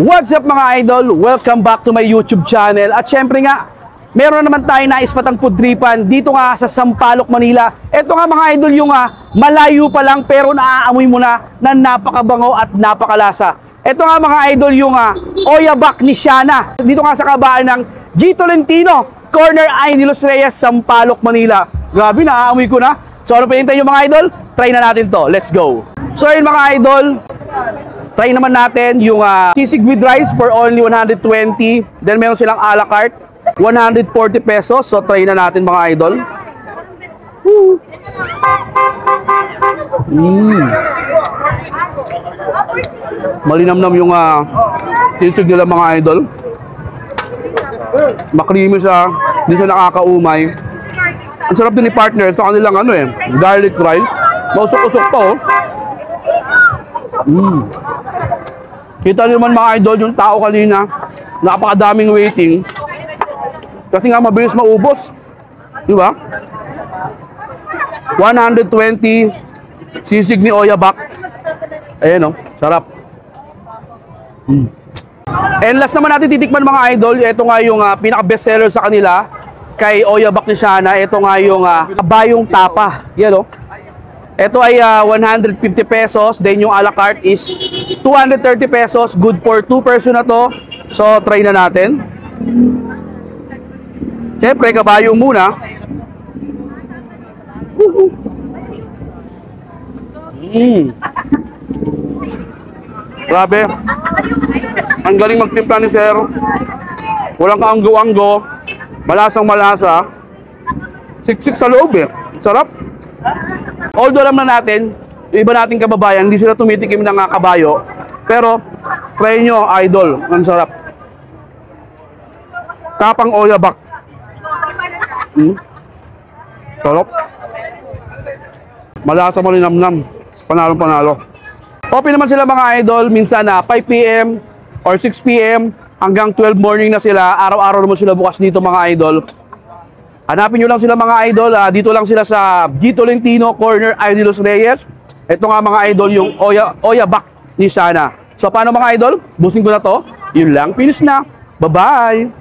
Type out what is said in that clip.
What's up mga idol? Welcome back to my YouTube channel. At syempre nga, meron naman tayo nais patang food tripan dito nga sa Sampaloc, Manila. Ito nga mga idol yung malayo pa lang pero naaamoy mo na napakabango at napakalasa. Ito nga mga idol yung Oyabak ni Shana. Dito nga sa kabaan ng G. Tolentino, Corner I. Los Reyes, Sampaloc, Manila. Grabe, naaamoy ko na. So ano pa hintay yung mga idol? Try na natin to. Let's go. So yun mga idol, try naman natin yung sisig with rice for only 120. Then meron silang a la carte, 140 pesos. So try na natin mga idol. Malinamnam yung sisig nila mga idol. Makrimi siya, hindi siya nakakaumay. Ang sarap din ni partner sa kanilang garlic rice. Mausok-usok to. Kita niyo naman mga idol yung tao kanina, napakadaming waiting. Kasi nga mabilis maubos. Di ba? 120 sisig ni Oyabak. Ayan sarap. And last naman natin titikman mga idol, ito nga yung pinaka-best seller sa kanila kay Oyabak ni Shana. Ito nga yung kabayong tapa. Yan Ito ay 150 pesos. Then yung a la carte is 230 pesos. Good for 2 person na to. So try na natin. Siyempre kabayong muna. Grabe. Ang galing magtimpla ni sir. Walang kaanggo-anggo. Malasang malasa. Siksik sa loob Sarap. Although alam na natin, yung iba nating kababayan, hindi sila tumitikim ng kabayo. Pero, try nyo, idol. Ang sarap. Tapang Oyabak. Sarap. Malasa, malinamnam. Panalo-panalo. Open naman sila mga idol. Minsan 5 PM or 6 PM hanggang 12 morning na sila. Araw-araw naman sila bukas dito mga idol. Hanapin nyo lang sila mga idol. Dito lang sila sa G. Tolentino, Corner I. Los Reyes. Ito nga mga idol yung Oyabak ni Shana. So paano mga idol? Busing ko na to. Yun lang. Finish na. Bye-bye!